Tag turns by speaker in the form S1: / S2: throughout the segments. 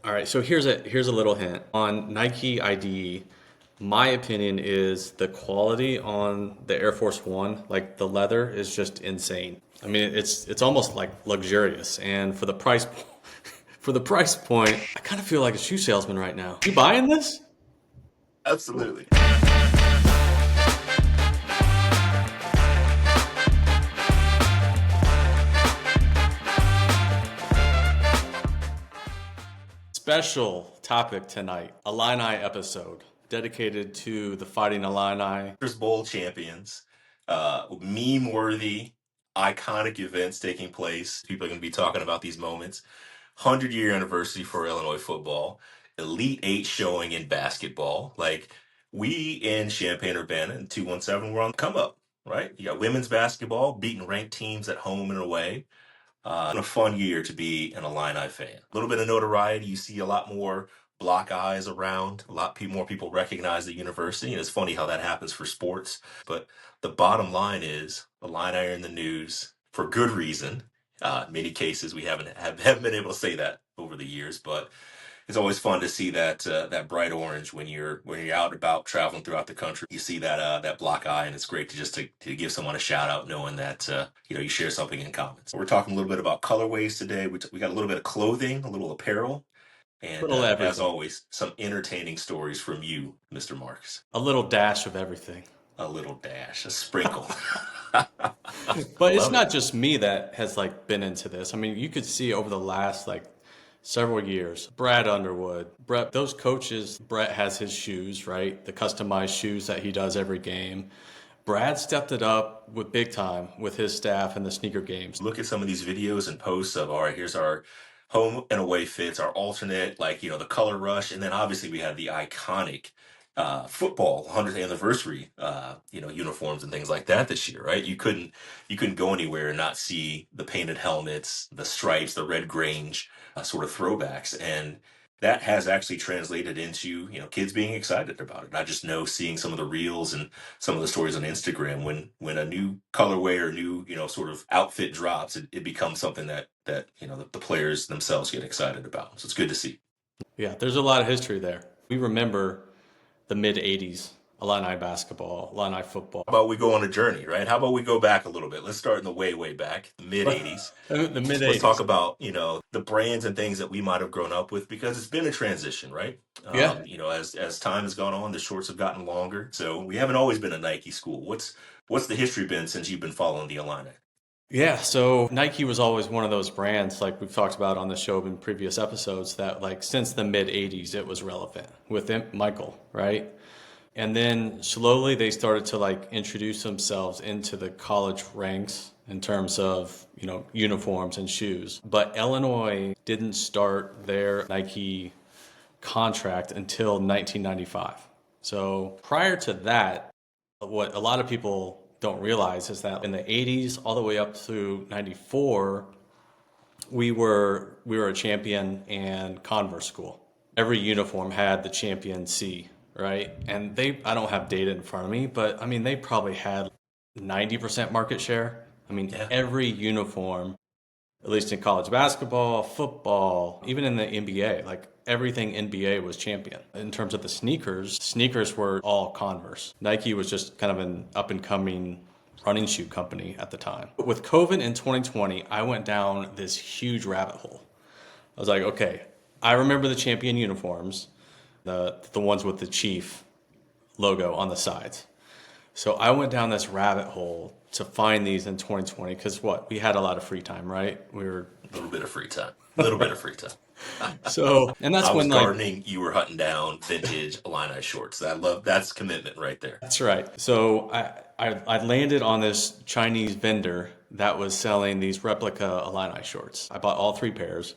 S1: All right, so here's a little hint on Nike ID. My opinion is the quality on the Air Force One, like the leather, is just insane. I mean, it's almost like luxurious, and for the price, for the price point, I kind of feel like a shoe salesman right now. You buying this?
S2: Absolutely.
S1: Special topic tonight, Illini episode dedicated to the Fighting Illini.
S2: There's bowl champions, meme worthy, iconic events taking place. People are going to be talking about these moments. 100-year anniversary for Illinois football, Elite Eight showing in basketball. Like, we in Champaign-Urbana and 217 were on the come up, right? You got women's basketball beating ranked teams at home and away. A fun year to be an Illini fan. A little bit of notoriety. You see a lot more block eyes around. More people recognize the university, and it's funny how that happens for sports. But the bottom line is, Illini are in the news for good reason. Many cases we haven't been able to say that over the years, but it's always fun to see that bright orange when you're out and about traveling throughout the country. You see that block eye, and it's great to give someone a shout out, knowing that you share something in common. So we're talking a little bit about colorways today. We got a little bit of clothing, a little apparel, and
S1: Little
S2: as
S1: everything,
S2: always, some entertaining stories from you, Mr. Marks.
S1: a little dash of everything.
S2: A little dash, a sprinkle.
S1: But it's
S2: Love it.
S1: not just me that has like been into this. I mean, you could see over the last like several years, Brad Underwood, Brett, those coaches, Brett has his shoes, right? The customized shoes that he does every game. Brad stepped it up with big time with his staff and the sneaker games.
S2: Look at some of these videos and posts of, all right, here's our home and away fits, our alternate, like, the color rush. And then obviously we had the iconic football 100th anniversary, uniforms and things like that this year, right? You couldn't go anywhere and not see the painted helmets, the stripes, the red Grange sort of throwbacks. And that has actually translated into, kids being excited about it. I just know seeing some of the reels and some of the stories on Instagram, when a new colorway or new sort of outfit drops, it becomes something that the players themselves get excited about. So it's good to see.
S1: Yeah, there's a lot of history there. We remember the mid 80s, Illini basketball, Illini football.
S2: How about we go on a journey, right? How about we go back a little bit? Let's start in the way back, the mid 80s.
S1: The mid
S2: Let's talk
S1: 80s.
S2: about the brands and things that we might have grown up with, because it's been a transition, right?
S1: Yeah.
S2: As time has gone on, the shorts have gotten longer, so we haven't always been a Nike school. What's the history been since you've been following the Illini?
S1: Yeah, so Nike was always one of those brands, like we've talked about on the show in previous episodes, that like since the mid 80s it was relevant with Michael, right? And then slowly they started to like introduce themselves into the college ranks in terms of, uniforms and shoes. But Illinois didn't start their Nike contract until 1995. So prior to that, what a lot of people don't realize is that in the 80s all the way up through 94, we were a champion and Converse school. Every uniform had the champion C, right? And I don't have data in front of me, but I mean they probably had 90% market share. I mean
S2: Yeah.
S1: every uniform, at least in college basketball, football, even in the NBA, like everything NBA was champion. In terms of the sneakers were all Converse. Nike was just kind of an up and coming running shoe company at the time. But with COVID in 2020, I went down this huge rabbit hole. I was like, okay, I remember the champion uniforms, the ones with the Chief logo on the sides. So I went down this rabbit hole to find these in 2020 because what? We had a lot of free time, right? We were
S2: A little bit of free time. A little bit of free time.
S1: so, and that's
S2: I was
S1: when like
S2: gardening, you were hunting down vintage Illini shorts. That's commitment right there.
S1: that's right. So I landed on this Chinese vendor that was selling these replica Illini shorts. I bought all three pairs.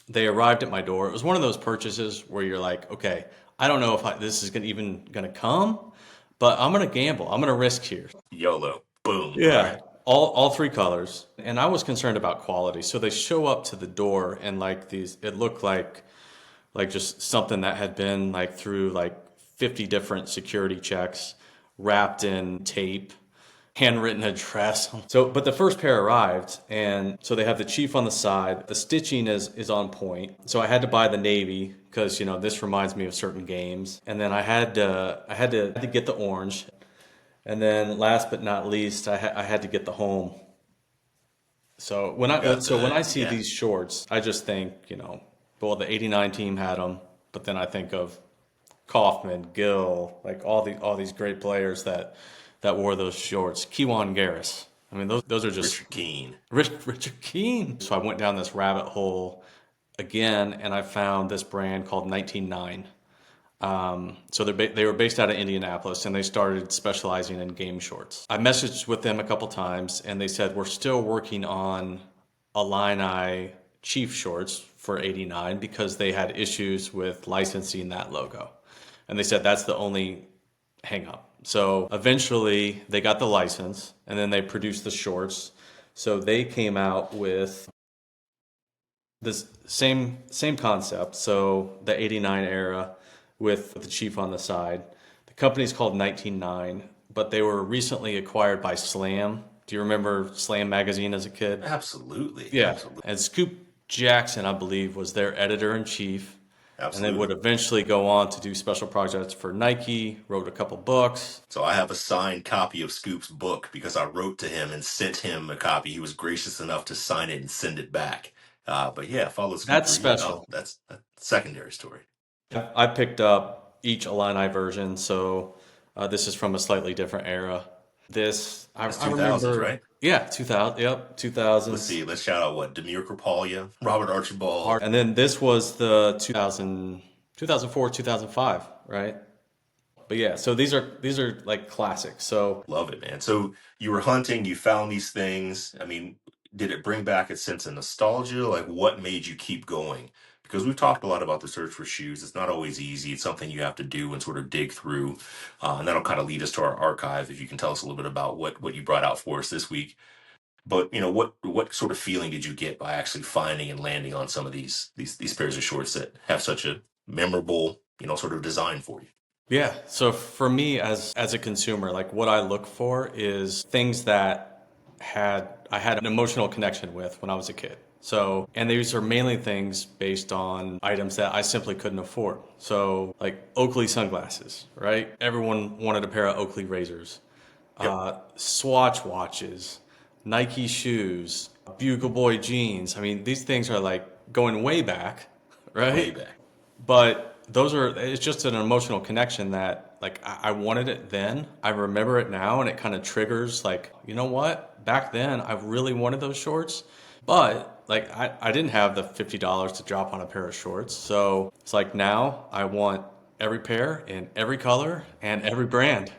S1: They arrived at my door. It was one of those purchases where you're like, okay, I don't know if this is even gonna come, but I'm gonna gamble. I'm gonna risk here.
S2: YOLO. Boom. All
S1: Yeah,
S2: right.
S1: all three colors. And I was concerned about quality. So they show up to the door and like these, it looked like just something that had been like through like 50 different security checks, wrapped in tape, handwritten address. So, but the first pair arrived, and so they have the chief on the side. The stitching is on point. So I had to buy the navy because this reminds me of certain games. And then I had to get the orange. And then last but not least, I had to get the home. So
S2: Got
S1: when I
S2: the
S1: see
S2: yeah.
S1: these shorts, I just think, well, the '89 team had them, but then I think of Kaufman, Gill, like all these great players that wore those shorts. Keewan Garris. I mean, those are just
S2: Richard Keene.
S1: Richard Keene. So I went down this rabbit hole again, and I found this brand called 199. So they were based out of Indianapolis, and they started specializing in game shorts. I messaged with them a couple times, and they said we're still working on Illini Chief shorts for '89 because they had issues with licensing that logo, and they said that's the only hang up. So eventually they got the license, and then they produced the shorts. So they came out with this same concept. So the '89 era with the chief on the side. The company's called 199, but they were recently acquired by Slam. Do you remember Slam magazine as a kid?
S2: Absolutely,
S1: Yeah.
S2: absolutely,
S1: And Scoop Jackson, I believe, was their editor in chief. And then would
S2: absolutely.
S1: eventually go on to do special projects for Nike, wrote a couple books.
S2: So I have a signed copy of Scoop's book because I wrote to him and sent him a copy. He was gracious enough to sign it and send it back. But yeah, follow Scoop
S1: That's
S2: for years. Oh,
S1: special.
S2: that's a secondary story.
S1: I picked up each Illini version, so this is from a slightly different era. This
S2: That's
S1: I
S2: 2000s,
S1: remember,
S2: right?
S1: yeah, 2000, yep,
S2: Let's
S1: 2000s.
S2: see. Let's shout out what Demir Kripalia, Robert Archibald.
S1: And then this was the 2004, 2005, right? But yeah, so these are like classics. So
S2: Love it, man. So you were hunting, you found these things. I mean, did it bring back a sense of nostalgia? Like, what made you keep going? Because we've talked a lot about the search for shoes. It's not always easy. It's something you have to do and sort of dig through. And that'll kind of lead us to our archive. If you can tell us a little bit about what you brought out for us this week. But what sort of feeling did you get by actually finding and landing on some of these pairs of shorts that have such a memorable sort of design for you?
S1: yeah, so for me as a consumer, like what I look for is things that I had an emotional connection with when I was a kid. So, and these are mainly things based on items that I simply couldn't afford. So, like Oakley sunglasses, right? Everyone wanted a pair of Oakley razors.
S2: Yep,
S1: Swatch watches, Nike shoes, Bugle Boy jeans. I mean, these things are like going way back,
S2: way
S1: right?
S2: back.
S1: But it's just an emotional connection that like I wanted it then. I remember it now and it kind of triggers like, you know what? Back then I really wanted those shorts, but like I didn't have the $50 to drop on a pair of shorts. So it's like now I want every pair in every color and every brand.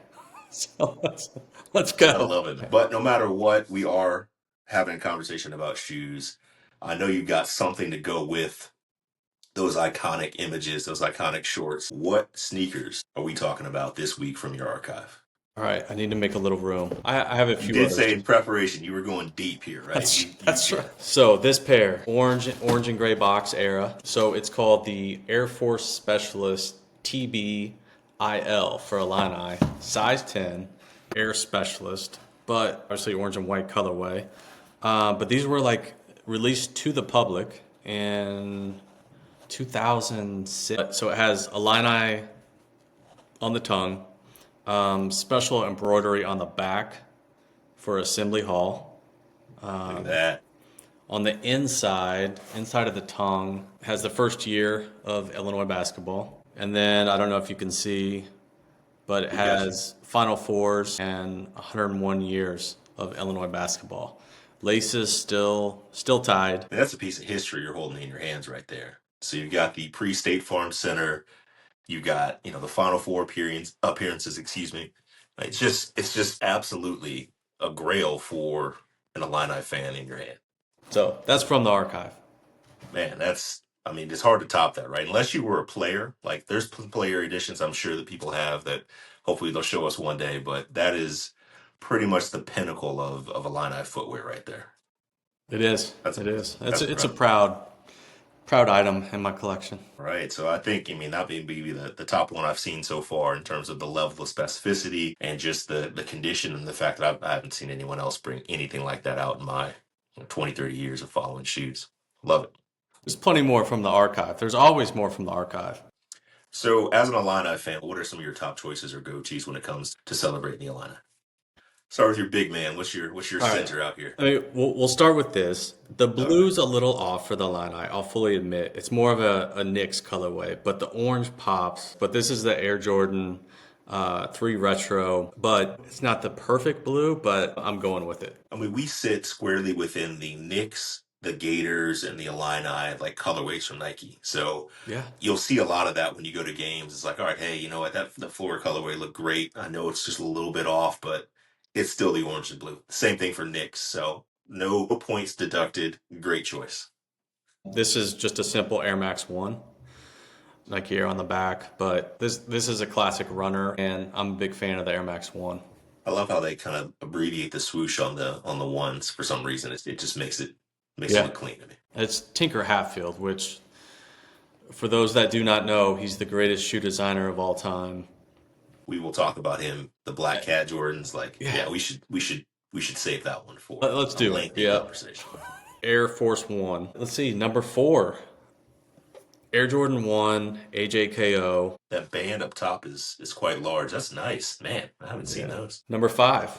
S1: So let's
S2: I
S1: go.
S2: love it. But no matter what, we are having a conversation about shoes. I know you've got something to go with those iconic images, those iconic shorts. What sneakers are we talking about this week from your archive?
S1: All right, I need to make a little room. I have a
S2: You
S1: few
S2: did
S1: others.
S2: say in preparation you were going deep here, right? You
S1: That's right.
S2: yeah.
S1: So this pair, orange and gray box era. So it's called the Air Force Specialist TBIL for Illini, size 10, Air Specialist, but obviously orange and white colorway. But these were like released to the public in 2006. So it has Illini on the tongue, special embroidery on the back for Assembly Hall.
S2: Look at that.
S1: On the inside of the tongue, has the first year of Illinois basketball. And then I don't know if you can see, but it
S2: We got you.
S1: has Final Fours and 101 years of Illinois basketball. Laces still tied.
S2: And that's a piece of history you're holding in your hands right there. So you've got the pre-State Farm Center. You got, the Final Four appearances, excuse me. It's just absolutely a grail for an Illini fan in your hand.
S1: So that's from the archive.
S2: Man, I mean, it's hard to top that, right? Unless you were a player. Like, there's player editions I'm sure that people have that hopefully they'll show us one day, but that is pretty much the pinnacle of Illini footwear right there.
S1: It is.
S2: That's
S1: It is.
S2: that's
S1: It's a
S2: incredible.
S1: Proud item in my collection.
S2: Right. So I mean, that may be the top one I've seen so far in terms of the level of specificity and just the condition and the fact that I haven't seen anyone else bring anything like that out in my 20, 30 years of following shoes. Love it.
S1: There's plenty more from the archive. There's always more from the archive.
S2: So, as an Illini fan, what are some of your top choices or go-tos when it comes to celebrating the Illini? Start with your big man. What's your
S1: All right.
S2: center out here?
S1: I mean, we'll start with this. The
S2: All right.
S1: blue's a little off for the line. I'll fully admit. It's more of a Knicks colorway, but the orange pops. But this is the Air Jordan 3 Retro, but it's not the perfect blue, but I'm going with it.
S2: I mean, we sit squarely within the Knicks, the Gators, and the Illini, like colorways from Nike. So
S1: Yeah.
S2: you'll see a lot of that when you go to games. It's like, all right, hey, you know what? That the Florida colorway looked great. I know it's just a little bit off, but it's still the orange and blue. Same thing for Knicks. So no points deducted. Great choice.
S1: This is just a simple Air Max 1. Nike Air on the back, but this is a classic runner, and I'm a big fan of the Air Max 1.
S2: I love how they kind of abbreviate the swoosh on the ones for some reason. It just makes it
S1: Yeah.
S2: look clean to me.
S1: It's Tinker Hatfield, which, for those that do not know, he's the greatest shoe designer of all time.
S2: We will talk about him. The Black Cat Jordans, like,
S1: Yeah.
S2: yeah, we should save that one for
S1: Let's
S2: a
S1: do it.
S2: lengthy
S1: Yeah.
S2: conversation.
S1: Air Force One. Let's see, number 4. Air Jordan 1, AJKO.
S2: That band up top is quite large. That's nice, man. I haven't seen those.
S1: Number 5,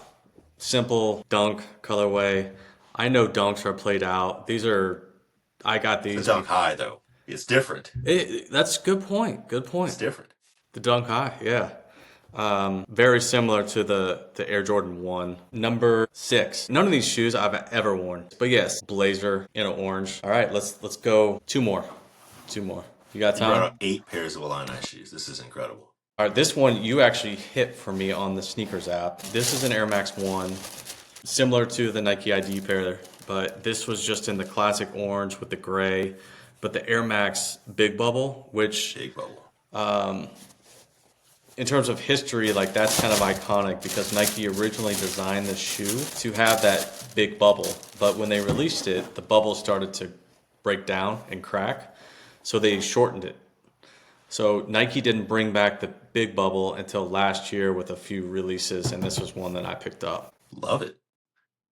S1: simple dunk colorway. I know dunks are played out. I got
S2: The
S1: these.
S2: Dunk High though, it's different.
S1: That's a good point. Good
S2: It's
S1: point.
S2: different.
S1: The Dunk High, yeah. Very similar to the Air Jordan 1. Number 6. None of these shoes I've ever worn. But yes, blazer in an orange. All right, let's go. Two more. Two more. You got
S2: You brought
S1: time?
S2: up 8 pairs of Illini shoes. This is incredible.
S1: All right, this one you actually hit for me on the sneakers app. This is an Air Max 1, similar to the Nike ID pair, but this was just in the classic orange with the gray. But the Air Max Big Bubble, which
S2: Big bubble.
S1: in terms of history, like that's kind of iconic because Nike originally designed the shoe to have that big bubble. But when they released it, the bubble started to break down and crack. So they shortened it. So Nike didn't bring back the big bubble until last year with a few releases, and this was one that I picked up.
S2: Love it.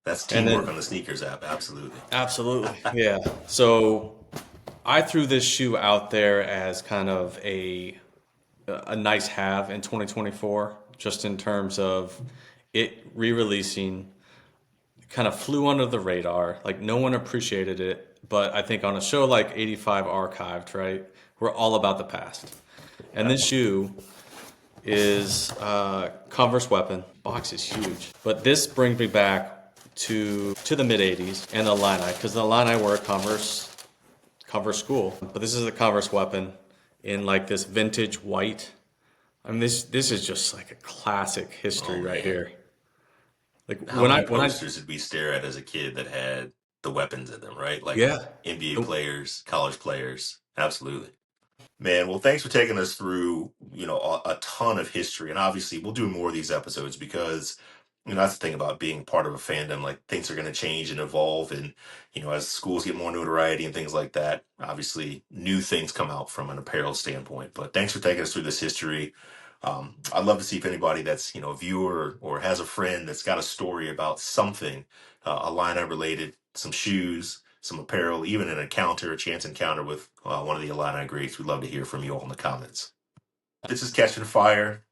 S2: That's
S1: And
S2: teamwork
S1: then,
S2: on the sneakers app. Absolutely.
S1: absolutely, yeah. So I threw this shoe out there as kind of a nice have in 2024, just in terms of it re-releasing. Kind of flew under the radar, like no one appreciated it. But I think on a show like 85 Archived, right, we're all about the past. And this shoe is Converse Weapon. Box is huge. But this brings me back to the mid 80s and the Illini, because the Illini were a Converse school. But this is a Converse Weapon in like this vintage white. I mean, this is just like a classic history right
S2: man.
S1: here. Like
S2: How many posters did we stare at as a kid that had the weapons in them, right? Like
S1: yeah.
S2: NBA players, college players. Absolutely. Man, well, thanks for taking us through, a ton of history. And obviously, we'll do more of these episodes because, that's the thing about being part of a fandom. Like, things are going to change and evolve. And, as schools get more notoriety and things like that, obviously, new things come out from an apparel standpoint. But thanks for taking us through this history. I'd love to see if anybody that's, a viewer or has a friend that's got a story about something, a lineup related, some shoes, some apparel, even an encounter, a chance encounter with one of the Illini greats. We'd love to hear from you all in the comments. This is Catching Fire.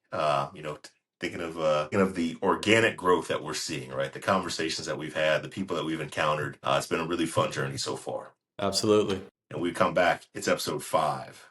S2: Thinking of the organic growth that we're seeing, right? The conversations that we've had, the people that we've encountered. It's been a really fun journey so far.
S1: Absolutely.
S2: And we come back. It's episode 5.